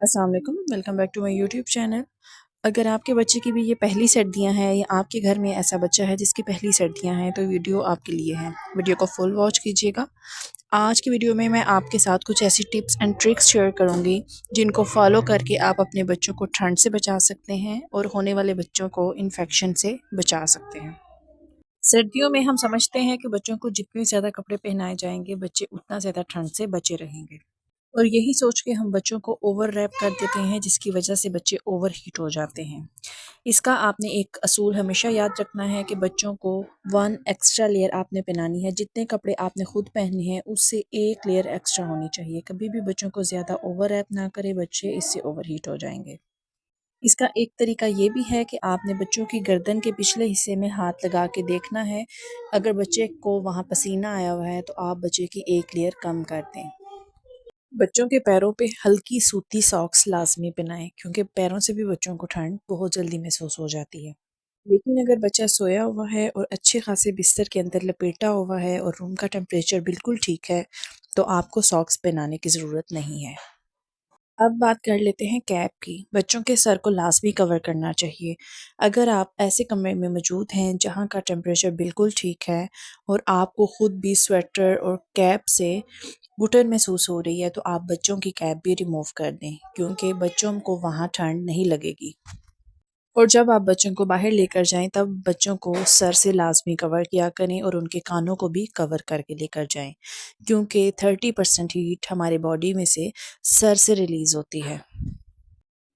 अस्सलाम वालेकुम, welcome back to my YouTube channel. अगर आपके बच्चे की भी ये पहली सर्दियां हैं या आपके घर में ऐसा बच्चा है जिसकी पहली सर्दियां हैं तो वीडियो आपके लिए है। वीडियो को फुल वॉच कीजिएगा। आज की वीडियो में मैं आपके साथ कुछ ऐसी टिप्स एंड ट्रिक्स शेयर करूंगी जिनको फॉलो करके आप अपने बच्चों को ठंड से बचा सकते हैं और होने वाले बच्चों को इन्फेक्शन से बचा सकते हैं। सर्दियों में हम समझते हैं कि बच्चों को जितने ज़्यादा कपड़े पहनाए जाएंगे बच्चे उतना ज़्यादा ठंड से बचे रहेंगे और यही सोच के हम बच्चों को ओवर रैप कर देते हैं जिसकी वजह से बच्चे ओवर हीट हो जाते हैं। इसका आपने एक असूल हमेशा याद रखना है कि बच्चों को वन एक्स्ट्रा लेयर आपने पहनानी है। जितने कपड़े आपने खुद पहने हैं उससे एक लेयर एक्स्ट्रा होनी चाहिए। कभी भी बच्चों को ज़्यादा ओवर रैप ना करें, बच्चे इससे ओवर हीट हो जाएंगे। इसका एक तरीका ये भी है कि आपने बच्चों की गर्दन के पिछले हिस्से में हाथ लगा के देखना है। अगर बच्चे को वहाँ पसीना आया हुआ है तो आप बच्चे की एक लेयर कम कर दें। बच्चों के पैरों पे हल्की सूती सॉक्स लाजमी पहनाएं क्योंकि पैरों से भी बच्चों को ठंड बहुत जल्दी महसूस हो जाती है। लेकिन अगर बच्चा सोया हुआ है और अच्छे खासे बिस्तर के अंदर लपेटा हुआ है और रूम का टेम्परेचर बिल्कुल ठीक है तो आपको सॉक्स पहनाने की ज़रूरत नहीं है। अब बात कर लेते हैं कैप की। बच्चों के सर को लाजमी कवर करना चाहिए। अगर आप ऐसे कमरे में मौजूद हैं जहां का टेम्परेचर बिल्कुल ठीक है और आपको खुद भी स्वेटर और कैप से घुटन महसूस हो रही है तो आप बच्चों की कैप भी रिमूव कर दें क्योंकि बच्चों को वहाँ ठंड नहीं लगेगी। और जब आप बच्चों को बाहर लेकर जाएं तब बच्चों को सर से लाजमी कवर किया करें और उनके कानों को भी कवर करके लेकर जाएं क्योंकि 30% हीट हमारे बॉडी में से सर से रिलीज़ होती है।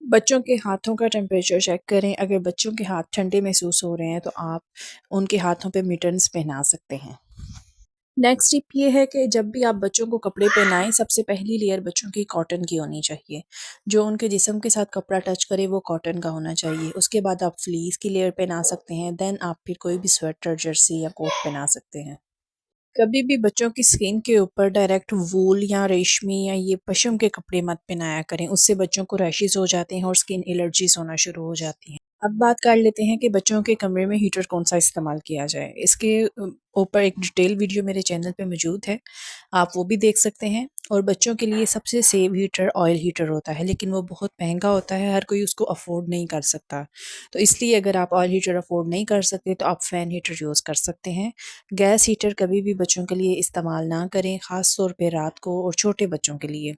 बच्चों के हाथों का टेम्परेचर चेक करें। अगर बच्चों के हाथ ठंडे महसूस हो रहे हैं तो आप उनके हाथों पे मिटन्स पहना सकते हैं। नेक्स्ट टिप ये है कि जब भी आप बच्चों को कपड़े पहनाएं सबसे पहली लेयर बच्चों की कॉटन की होनी चाहिए। जो उनके जिस्म के साथ कपड़ा टच करे वो कॉटन का होना चाहिए। उसके बाद आप फ्लीस की लेयर पहना सकते हैं। देन आप फिर कोई भी स्वेटर, जर्सी या कोट पहना सकते हैं। कभी भी बच्चों की स्किन के ऊपर डायरेक्ट वूल या रेशमी या ये पशम के कपड़े मत पहनाया करें। उससे बच्चों को रैशेस हो जाते हैं और स्किन एलर्जीज होना शुरू हो जाती हैं। अब बात कर लेते हैं कि बच्चों के कमरे में हीटर कौन सा इस्तेमाल किया जाए। इसके ऊपर एक डिटेल वीडियो मेरे चैनल पे मौजूद है, आप वो भी देख सकते हैं। और बच्चों के लिए सबसे सेफ हीटर ऑयल हीटर होता है लेकिन वो बहुत महंगा होता है, हर कोई उसको अफोर्ड नहीं कर सकता। तो इसलिए अगर आप ऑयल हीटर अफोर्ड नहीं कर सकते तो आप फ़ैन हीटर यूज़ कर सकते हैं। गैस हीटर कभी भी बच्चों के लिए इस्तेमाल ना करें, ख़ास तौर पे रात को और छोटे बच्चों के लिए।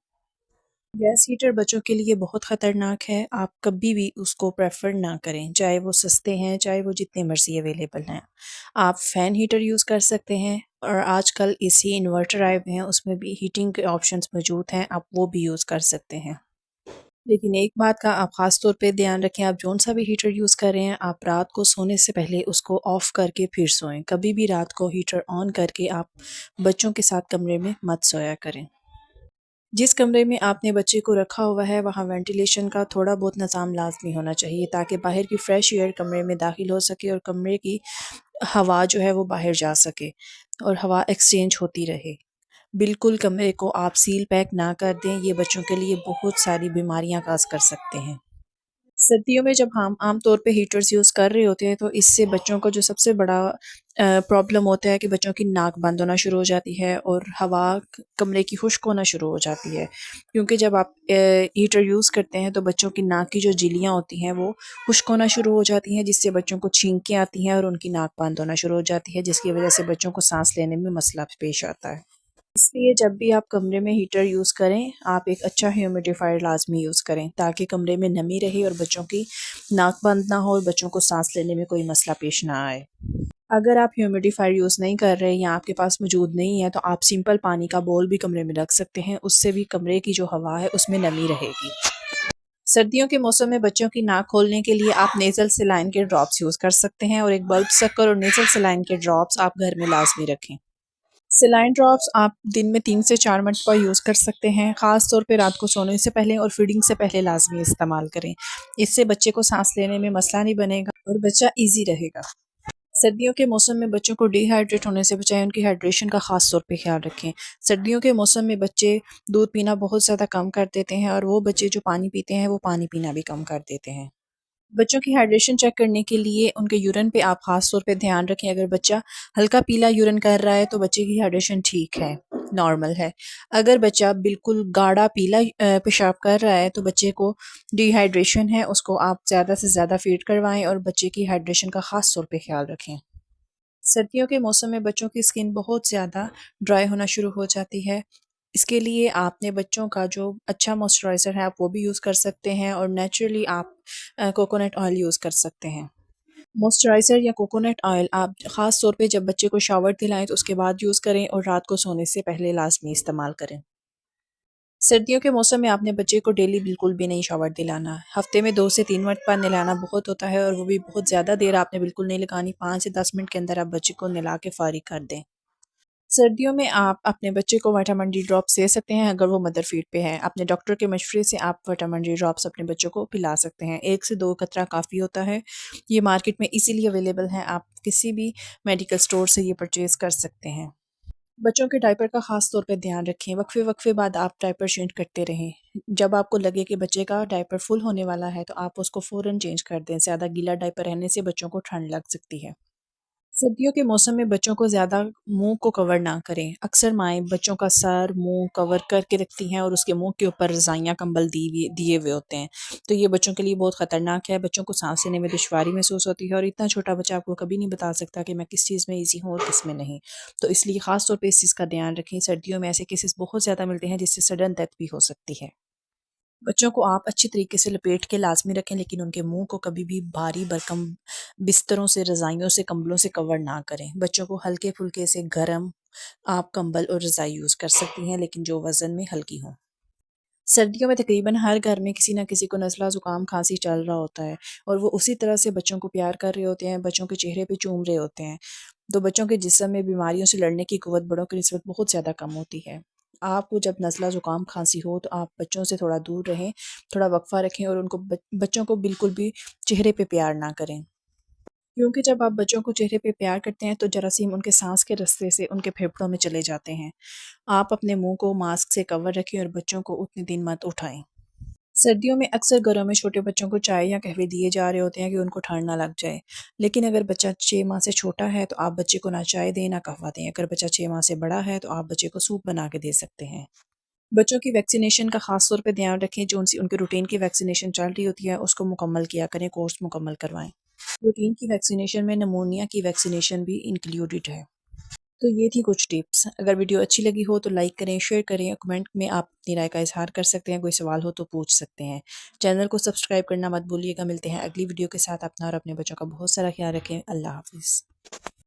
गैस हीटर बच्चों के लिए बहुत ख़तरनाक है, आप कभी भी उसको प्रेफर ना करें, चाहे वो सस्ते हैं, चाहे वो जितने मर्ज़ी अवेलेबल हैं। आप फ़ैन हीटर यूज़ कर सकते हैं और आजकल एसी इन्वर्टर आए हुए हैं, उसमें भी हीटिंग के ऑप्शंस मौजूद हैं, आप वो भी यूज़ कर सकते हैं। लेकिन एक बात का आप ख़ास तौर पे ध्यान रखें, आप जौन-सा भी हीटर यूज़ कर रहे हैं, आप रात को सोने से पहले उसको ऑफ़ करके फिर सोएँ। कभी भी रात को हीटर ऑन करके आप बच्चों के साथ कमरे में मत सोया करें। जिस कमरे में आपने बच्चे को रखा हुआ है वहाँ वेंटिलेशन का थोड़ा बहुत निज़ाम लाज़मी होना चाहिए ताकि बाहर की फ्रेश एयर कमरे में दाखिल हो सके और कमरे की हवा जो है वो बाहर जा सके और हवा एक्सचेंज होती रहे। बिल्कुल कमरे को आप सील पैक ना कर दें, ये बच्चों के लिए बहुत सारी बीमारियाँ काज़ कर सकते हैं। सर्दियों में जब हम आम तौर पे हीटर्स यूज़ कर रहे होते हैं तो इससे बच्चों को जो सबसे बड़ा प्रॉब्लम होता है कि बच्चों की नाक बंद होना शुरू हो जाती है और हवा कमरे की खुश्क होना शुरू हो जाती है क्योंकि जब आप हीटर यूज़ करते हैं तो बच्चों की नाक की जो झिल्लियाँ होती हैं वो खुश्क होना शुरू हो जाती हैं जिससे बच्चों को छींकें आती हैं और उनकी नाक बंद होना शुरू हो जाती है जिसकी वजह से बच्चों को सांस लेने में मसला पेश आता है। इसलिए जब भी आप कमरे में हीटर यूज़ करें, आप एक अच्छा ह्यूमिडिफायर लाज़मी यूज़ करें ताकि कमरे में नमी रहे और बच्चों की नाक बंद ना हो और बच्चों को सांस लेने में कोई मसला पेश ना आए। अगर आप ह्यूमिडिफायर यूज़ नहीं कर रहे या आपके पास मौजूद नहीं है तो आप सिंपल पानी का बोल भी कमरे में रख सकते हैं, उससे भी कमरे की जो हवा है उसमें नमी रहेगी। सर्दियों के मौसम में बच्चों की नाक खोलने के लिए आप नेज़ल सलाइन के ड्रॉप्स यूज़ कर सकते हैं और एक बल्ब सकर और नेज़ल सलाइन के ड्रॉप्स आप घर में लाज़मी रखें। सेलाइन ड्रॉप्स आप दिन में 3 से 4 मरतबा यूज़ कर सकते हैं। ख़ास तौर पे रात को सोने से पहले और फीडिंग से पहले लाज़मी इस्तेमाल करें। इससे बच्चे को साँस लेने में मसला नहीं बनेगा और बच्चा ईज़ी रहेगा। सर्दियों के मौसम में बच्चों को डिहाइड्रेट होने से बचाएं, उनकी हाइड्रेशन का ख़ास तौर पे ख़्याल रखें। सर्दियों के मौसम में बच्चे दूध पीना बहुत ज़्यादा कम कर देते हैं और वो बच्चे जो पानी पीते हैं, वो पानी पीना भी कम कर देते हैं। बच्चों की हाइड्रेशन चेक करने के लिए उनके यूरिन पे आप ख़ास तौर पे ध्यान रखें। अगर बच्चा हल्का पीला यूरिन कर रहा है तो बच्चे की हाइड्रेशन ठीक है। नॉर्मल है। अगर बच्चा बिल्कुल गाढ़ा पीला पेशाब कर रहा है तो बच्चे को डिहाइड्रेशन है, उसको आप ज़्यादा से ज़्यादा फीड करवाएं और बच्चे की हाइड्रेशन का ख़ास तौर पे ख्याल रखें। सर्दियों के मौसम में बच्चों की स्किन बहुत ज़्यादा ड्राई होना शुरू हो जाती है। इसके लिए आपने बच्चों का जो अच्छा मॉइस्चराइज़र है आप वो भी यूज़ कर सकते हैं और नेचुरली आप कोकोनट ऑयल यूज़ कर सकते हैं। मॉइस्चराइज़र या कोकोनट ऑयल आप ख़ास तौर पे जब बच्चे को शावर दिलाएं तो उसके बाद यूज़ करें और रात को सोने से पहले लाजमी इस्तेमाल करें। सर्दियों के मौसम में आपने बच्चे को डेली बिल्कुल भी नहीं शावर दिलाना। हफ्ते में 2 से 3 मरतबा नहलाना बहुत होता है और वो भी बहुत ज़्यादा देर आपने बिल्कुल नहीं लगानी। 5 से 10 मिनट के अंदर आप बच्चे को नहला के फ़ारिग कर दें। सर्दियों में आप अपने बच्चे को विटामिन डी ड्रॉप्स दे सकते हैं अगर वो मदर फीड पे है। अपने डॉक्टर के मशवरे से आप विटामिन डी ड्रॉप्स अपने बच्चों को पिला सकते हैं। 1 से 2 कतरा काफ़ी होता है। ये मार्केट में इजीली अवेलेबल है। आप किसी भी मेडिकल स्टोर से ये परचेज़ कर सकते हैं। बच्चों के डायपर का ख़ास तौर पे ध्यान रखें। वक्फे-वक्फे बाद आप डायपर चेंज करते रहें। जब आपको लगे कि बच्चे का डायपर फुल होने वाला है तो आप उसको फ़ौरन चेंज कर दें। ज़्यादा गीला डायपर रहने से बच्चों को ठंड लग सकती है। सर्दियों के मौसम में बच्चों को ज़्यादा मुँह को कवर ना करें। अक्सर माएँ बच्चों का सर, मुँह कवर करके रखती हैं और उसके मुँह के ऊपर रज़ाइयाँ, कंबल दिए हुए होते हैं। तो ये बच्चों के लिए बहुत ख़तरनाक है। बच्चों को साँस लेने में दुश्वारी महसूस होती है और इतना छोटा बच्चा आपको कभी नहीं बता सकता कि मैं किस चीज़ में ईज़ी हूँ और किस में नहीं। तो इसलिए ख़ास तौर पे इस चीज़ का ध्यान रखें। सर्दियों में ऐसे केसेस बहुत ज़्यादा मिलते हैं जिससे सडन डेथ भी हो सकती है। बच्चों को आप अच्छी तरीके से लपेट के लाज़मी रखें लेकिन उनके मुँह को कभी भी भारी भरकम बिस्तरों से, रज़ाइयों से, कंबलों से कवर ना करें। बच्चों को हल्के-फुल्के से गरम आप कंबल और रज़ाई यूज़ कर सकती हैं लेकिन जो वज़न में हल्की हों। सर्दियों में तकरीबन हर घर में किसी न किसी को नज़ला, ज़ुकाम, खाँसी चल रहा होता है और वो उसी तरह से बच्चों को प्यार कर रहे होते हैं, बच्चों के चेहरे पे चूम रहे होते हैं। तो बच्चों के जिस्म में बीमारियों से लड़ने की क़ुव्वत बड़ों की निस्बत बहुत ज़्यादा कम होती है। आपको जब नज़ला, ज़ुकाम, खाँसी हो तो आप बच्चों से थोड़ा दूर रहें, थोड़ा वक़फ़ा रखें और उनको बच्चों को बिल्कुल भी चेहरे पे प्यार ना करें। क्योंकि जब आप बच्चों को चेहरे पे प्यार करते हैं तो जरासीम उनके सांस के रास्ते से उनके फेफड़ों में चले जाते हैं। आप अपने मुंह को मास्क से कवर रखें और बच्चों को उतने दिन मत उठाएं। सर्दियों में अक्सर घरों में छोटे बच्चों को चाय या कहवे दिए जा रहे होते हैं कि उनको ठंड ना लग जाए। लेकिन अगर बच्चा 6 माह से छोटा है तो आप बच्चे को ना चाय दें ना कहवा दें। अगर बच्चा 6 माह से बड़ा है तो आप बच्चे को सूप बना के दे सकते हैं। बच्चों की वैक्सीनेशन का खास तौर पे ध्यान रखें। जो उनकी उनके रूटीन की वैक्सीनेशन चल रही होती है उसको मुकम्मल किया करें, कोर्स मुकम्मल करवाएं। रूटीन की वैक्सीनेशन में निमोनिया की वैक्सीनेशन भी इंक्लूडेड है। तो ये थी कुछ टिप्स। अगर वीडियो अच्छी लगी हो तो लाइक करें, शेयर करें, कमेंट में आप अपनी राय का इज़हार कर सकते हैं, कोई सवाल हो तो पूछ सकते हैं। चैनल को सब्सक्राइब करना मत भूलिएगा। मिलते हैं अगली वीडियो के साथ। अपना और अपने बच्चों का बहुत सारा ख्याल रखें। अल्लाह हाफ़िज़।